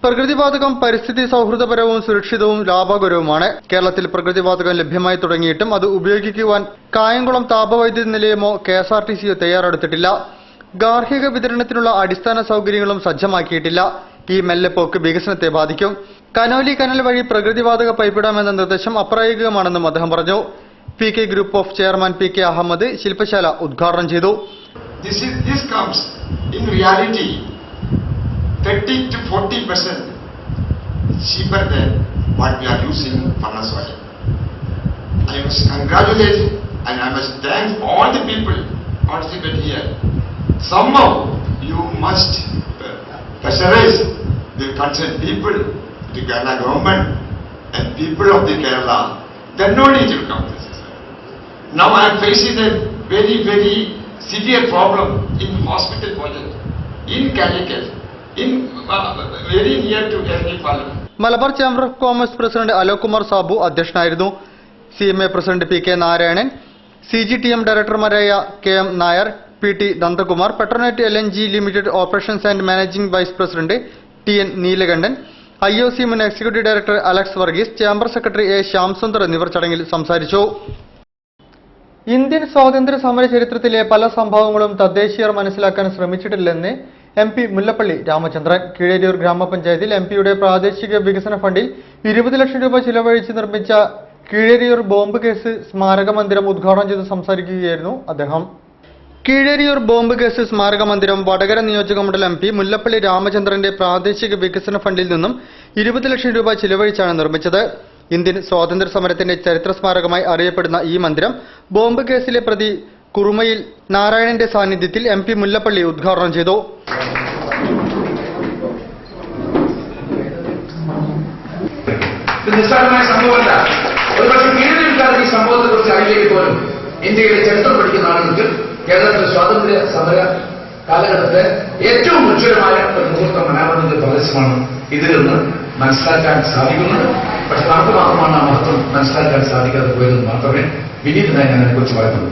[SPEAKER 1] പ്രകൃതിവാതകം പരിസ്ഥിതി സൗഹൃദപരവും സുരക്ഷിതവും ലാഭകരവുമാണ്. കേരളത്തിൽ പ്രകൃതിവാതകം ലഭ്യമായി തുടങ്ങിയിട്ടും അത് ഉപയോഗിക്കുവാൻ കായംകുളം താപവൈദ്യുത നിലയമോ KSRTCയോ തയ്യാറെടുത്തിട്ടില്ല. ഗാർഹിക വിതരണത്തിനുള്ള അടിസ്ഥാന സൗകര്യങ്ങളും സജ്ജമാക്കിയിട്ടില്ല. ഈ മെല്ലെപ്പോക്ക് വികസനത്തെ ബാധിക്കും. കനോലി കനൽ വഴി പ്രകൃതിവാതക പൈപ്പിടാമെന്ന നിർദ്ദേശം അപ്രായോഗികമാണെന്നും അദ്ദേഹം പറഞ്ഞു. PK group of chairman PK Ahammed ശില്പശാല ഉദ്ഘാടനം ചെയ്തു.
[SPEAKER 13] This comes in reality 30 to 40% cheaper than what we are using furnace oil. I must congratulate and I must thank all the people participating here. Somehow you must pressurize the concerned people, the Kerala government and people of the Kerala, then only it will come. Now I am facing a very, very severe problem in hospital project, in Calicut, in very near to Kerala Parliament.
[SPEAKER 1] Malabar chamber of commerce president Alok Kumar Sabu അധ്യക്ഷനായിരുന്നു. CMA president PK Narayanan, CGTM ഡയറക്ടർമാരായ KM Nair, PT Nandakumar, Petronet LNG limited operations and managing vice president TN Neelakantan, IOC മുൻ executive director Alex Varghese, chamber secretary A Shyamsundar എന്നിവർ ചടങ്ങിൽ സംസാരിച്ചു. ഇന്ത്യൻ സ്വാതന്ത്ര്യ സമര ചരിത്രത്തിലെ പല സംഭവങ്ങളും തദ്ദേശീയർ മനസ്സിലാക്കാൻ ശ്രമിച്ചിട്ടില്ലെന്ന് MP മുല്ലപ്പള്ളി രാമചന്ദ്രൻ. കീഴേരിയൂർ ഗ്രാമപഞ്ചായത്തിൽ MPയുടെ പ്രാദേശിക വികസന ഫണ്ടിൽ 20 ലക്ഷം രൂപ ചിലവഴിച്ച് നിർമ്മിച്ച കീഴരിയൂർ ബോംബ് കേസ് സ്മാരക മന്ദിരം ഉദ്ഘാടനം ചെയ്ത് സംസാരിക്കുകയായിരുന്നു അദ്ദേഹം. കീഴരിയൂർ ബോംബ് കേസ് സ്മാരക മന്ദിരം വടകര നിയോജക മണ്ഡലം MP മുല്ലപ്പള്ളി രാമചന്ദ്രന്റെ പ്രാദേശിക വികസന ഫണ്ടിൽ നിന്നും 20 ലക്ഷം രൂപ ചിലവഴിച്ചാണ് നിർമ്മിച്ചത്. ഇന്ത്യൻ സ്വാതന്ത്ര്യ സമരത്തിന്റെ ചരിത്ര സ്മാരകമായി അറിയപ്പെടുന്ന ഈ മന്ദിരം ബോംബ് കേസിലെ പ്രതി കുറുമയിൽ നാരായണന്റെ സാന്നിധ്യത്തിൽ MP മുല്ലപ്പള്ളി ഉദ്ഘാടനം ചെയ്തു.
[SPEAKER 14] നിസ്സാരമായ സംഭവമല്ല. ഒരുപക്ഷെ കീഴരിയൂർക്കാർക്ക് ഈ സംഭവത്തെക്കുറിച്ച് അറിയില്ലെങ്കിൽ പോലും ഇന്ത്യയിലെ ചരിത്രം പഠിക്കുന്ന ആളുകൾക്ക് കേരളത്തിലെ സ്വാതന്ത്ര്യ സമര കാലഘട്ടത്തിലെ ഏറ്റവും ഉജ്ജ്വലമായ ഒരു മുഹൂർത്തം മനാപത്തിന്റെ പ്രദേശമാണ് ഇതിൽ നിന്ന് മനസ്സിലാക്കാൻ സാധിക്കുന്നത്. പക്ഷെ നമുക്ക് മാത്രമാണ് ആ മഹത്വം മനസ്സിലാക്കാൻ സാധിക്കാതെ പോയതെന്ന് മാത്രമേ വിനീതനായി ഞാൻ അതിനെക്കുറിച്ച് പറയുന്നുള്ളൂ.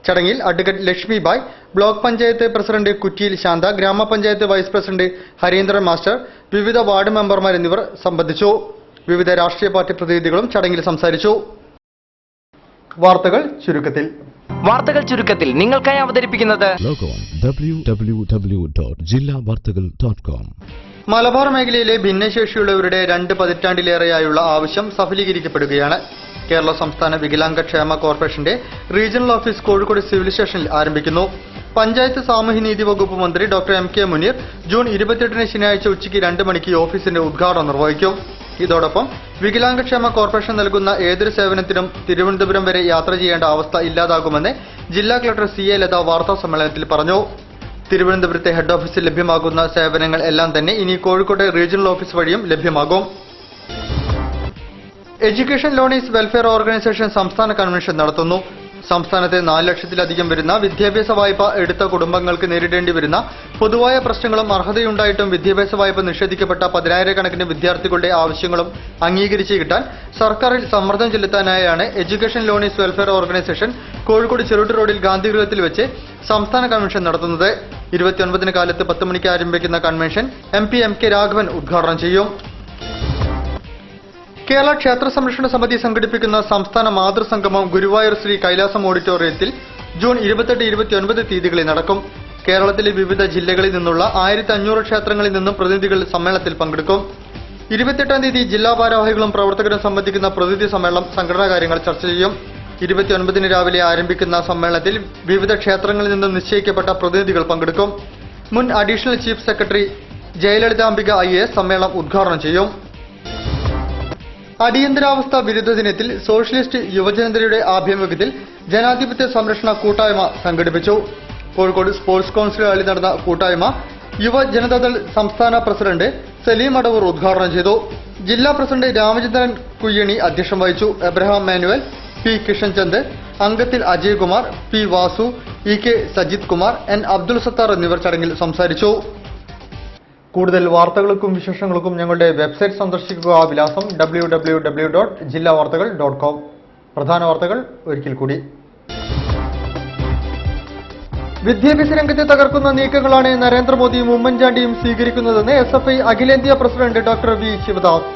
[SPEAKER 1] ചടങ്ങിൽ advocate Lakshmibai, block panchayat president കുറ്റിയിൽ ശാന്ത, ഗ്രാമപഞ്ചായത്ത് വൈസ് പ്രസിഡന്റ് ഹരീന്ദ്രൻ മാസ്റ്റർ, വിവിധ വാർഡ് മെമ്പർമാർ എന്നിവർ സംബന്ധിച്ചു. വിവിധ രാഷ്ട്രീയ പാർട്ടി പ്രതിനിധികളും ചടങ്ങിൽ സംസാരിച്ചു. വാർത്തകൾ ചുരുക്കത്തിൽ
[SPEAKER 15] നിങ്ങൾക്കായി അവതരിപ്പിക്കുന്നത്
[SPEAKER 7] www.jillavartagal.com.
[SPEAKER 1] മലബാർ മേഖലയിലെ ഭിന്നശേഷിയുള്ളവരുടെ 2 പതിറ്റാണ്ടിലേറെയായുള്ള ആവശ്യം സഫലീകരിക്കപ്പെടുകയാണ്. കേരള സംസ്ഥാന വികലാംഗ ക്ഷേമ കോർപ്പറേഷന്റെ റീജിയണൽ ഓഫീസ് കോഴിക്കോട് സിവിൽ സ്റ്റേഷനിൽ ആരംഭിക്കുന്നു. പഞ്ചായത്ത് സാമൂഹ്യനീതി വകുപ്പ് മന്ത്രി ഡോക്ടർ MK മുനീർ ജൂൺ 28 ശനിയാഴ്ച ഉച്ചയ്ക്ക് 2 മണിക്ക് ഓഫീസിന്റെ ഉദ്ഘാടനം നിർവഹിക്കും. ഇതോടൊപ്പം വികലാംഗക്ഷേമ കോർപ്പറേഷൻ നൽകുന്ന ഏതൊരു സേവനത്തിനും തിരുവനന്തപുരം വരെ യാത്ര ചെയ്യേണ്ട അവസ്ഥ ഇല്ലാതാകുമെന്ന് ജില്ലാ കളക്ടർ CA ലത വാർത്താ സമ്മേളനത്തിൽ പറഞ്ഞു. തിരുവനന്തപുരത്തെ ഹെഡ് ഓഫീസിൽ ലഭ്യമാകുന്ന സേവനങ്ങൾ എല്ലാം തന്നെ ഇനി കോഴിക്കോട്ടെ റീജിയണൽ ഓഫീസ് വഴിയും ലഭ്യമാകും. എഡ്യൂക്കേഷൻ ലോണീസ് വെൽഫെയർ ഓർഗനൈസേഷൻ സംസ്ഥാന കൺവെൻഷൻ നടത്തുന്നു. സംസ്ഥാനത്തെ 4 ലക്ഷത്തിലധികം വരുന്ന വിദ്യാഭ്യാസ വായ്പ എടുത്ത കുടുംബങ്ങൾക്ക് നേരിടേണ്ടി വരുന്ന പൊതുവായ പ്രശ്നങ്ങളും അർഹതയുണ്ടായിട്ടും വിദ്യാഭ്യാസ വായ്പ നിഷേധിക്കപ്പെട്ട 10,000-കണക്കിന് വിദ്യാർത്ഥികളുടെ ആവശ്യങ്ങളും അംഗീകരിച്ച് കിട്ടാൻ സർക്കാരിൽ സമ്മർദ്ദം ചെലുത്താനായാണ് education loanees welfare organisation Kozhikode Cheruttu റോഡിൽ ഗാന്ധിഗൃഹത്തിൽ വെച്ച് സംസ്ഥാന കൺവെൻഷൻ നടത്തുന്നത്. 29 കാലത്ത് 10 മണിക്ക് ആരംഭിക്കുന്ന കൺവെൻഷൻ MP MK രാഘവൻ ഉദ്ഘാടനം ചെയ്യും. കേരള ക്ഷേത്ര സംരക്ഷണ സമിതി സംഘടിപ്പിക്കുന്ന സംസ്ഥാന മാതൃസംഗമം ഗുരുവായൂർ ശ്രീ കൈലാസം ഓഡിറ്റോറിയത്തിൽ ജൂൺ 28-29 തീയതികളിൽ നടക്കും. കേരളത്തിലെ വിവിധ ജില്ലകളിൽ നിന്നുള്ള 1500 ക്ഷേത്രങ്ങളിൽ നിന്നും പ്രതിനിധികൾ സമ്മേളനത്തിൽ പങ്കെടുക്കും. 28 തീയതി ജില്ലാ ഭാരവാഹികളും പ്രവർത്തകരും സംബന്ധിക്കുന്ന പ്രതിനിധി സമ്മേളനം സംഘടനാ കാര്യങ്ങൾ ചർച്ച ചെയ്യും. 29 രാവിലെ ആരംഭിക്കുന്ന സമ്മേളനത്തിൽ വിവിധ ക്ഷേത്രങ്ങളിൽ നിന്നും നിശ്ചയിക്കപ്പെട്ട പ്രതിനിധികൾ പങ്കെടുക്കും. മുൻ അഡീഷണൽ ചീഫ് സെക്രട്ടറി ജയലളിതാംബിക IAS സമ്മേളനം ഉദ്ഘാടനം ചെയ്യും. അടിയന്തരാവസ്ഥ വിരുദ്ധ ദിനത്തിൽ സോഷ്യലിസ്റ്റ് യുവജനതയുടെ ആഭിമുഖ്യത്തിൽ ജനാധിപത്യ സംരക്ഷണ കൂട്ടായ്മ സംഘടിപ്പിച്ചു. കോഴിക്കോട് സ്പോർട്സ് കൌൺസിൽ ഹാളിൽ നടന്ന കൂട്ടായ്മ യുവജനതാദൾ സംസ്ഥാന പ്രസിഡന്റ് സലീം അടവൂർ ഉദ്ഘാടനം ചെയ്തു. ജില്ലാ പ്രസിഡന്റ് രാമചന്ദ്രൻ കുയ്യണി അധ്യക്ഷം വഹിച്ചു. എബ്രഹാം മാനുവൽ, P കിഷൻചന്ദ്, അംഗത്തിൽ Ajaykumar, P Vasu, EK Sajith Kumar, N Abdul Sathar എന്നിവർ ചടങ്ങിൽ സംസാരിച്ചു. കൂടുതൽ വാർത്തകൾക്കും വിശേഷങ്ങൾക്കും ഞങ്ങളുടെ വെബ്സൈറ്റ് സന്ദർശിക്കുക. വിലാസം www.jillavartagal.com. പ്രധാന വാർത്തകൾ ഒരിക്കൽ കൂടി. വിദ്യാഭ്യാസ രംഗത്തെ തകർക്കുന്ന നീക്കങ്ങളാണ് നരേന്ദ്രമോദിയും ഉമ്മൻചാണ്ടിയും സ്വീകരിക്കുന്നതെന്ന് SFI അഖിലേന്ത്യാ പ്രസിഡന്റ് ഡോക്ടർ V ശിവദാസ്.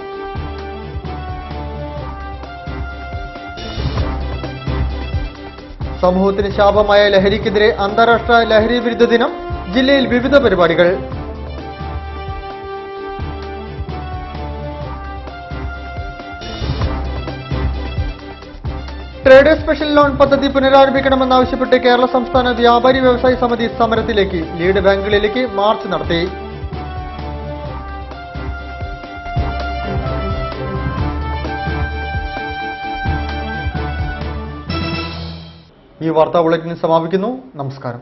[SPEAKER 1] സമൂഹത്തിന് ശാപമായ ലഹരിക്കെതിരെ അന്താരാഷ്ട്ര ലഹരി വിരുദ്ധ ദിനം. ജില്ലയിൽ വിവിധ പരിപാടികൾ. ട്രേഡേഴ്സ് സ്പെഷ്യൽ ലോൺ പദ്ധതി പുനരാരംഭിക്കണമെന്നാവശ്യപ്പെട്ട് കേരള സംസ്ഥാന വ്യാപാരി വ്യവസായി സമിതി സമരത്തിലേക്ക്. ലീഡ് ബാങ്കുകളിലേക്ക് മാർച്ച് നടത്തി. ഈ വാർത്താ ബുള്ളറ്റിൻ സമാപിക്കുന്നു. നമസ്കാരം.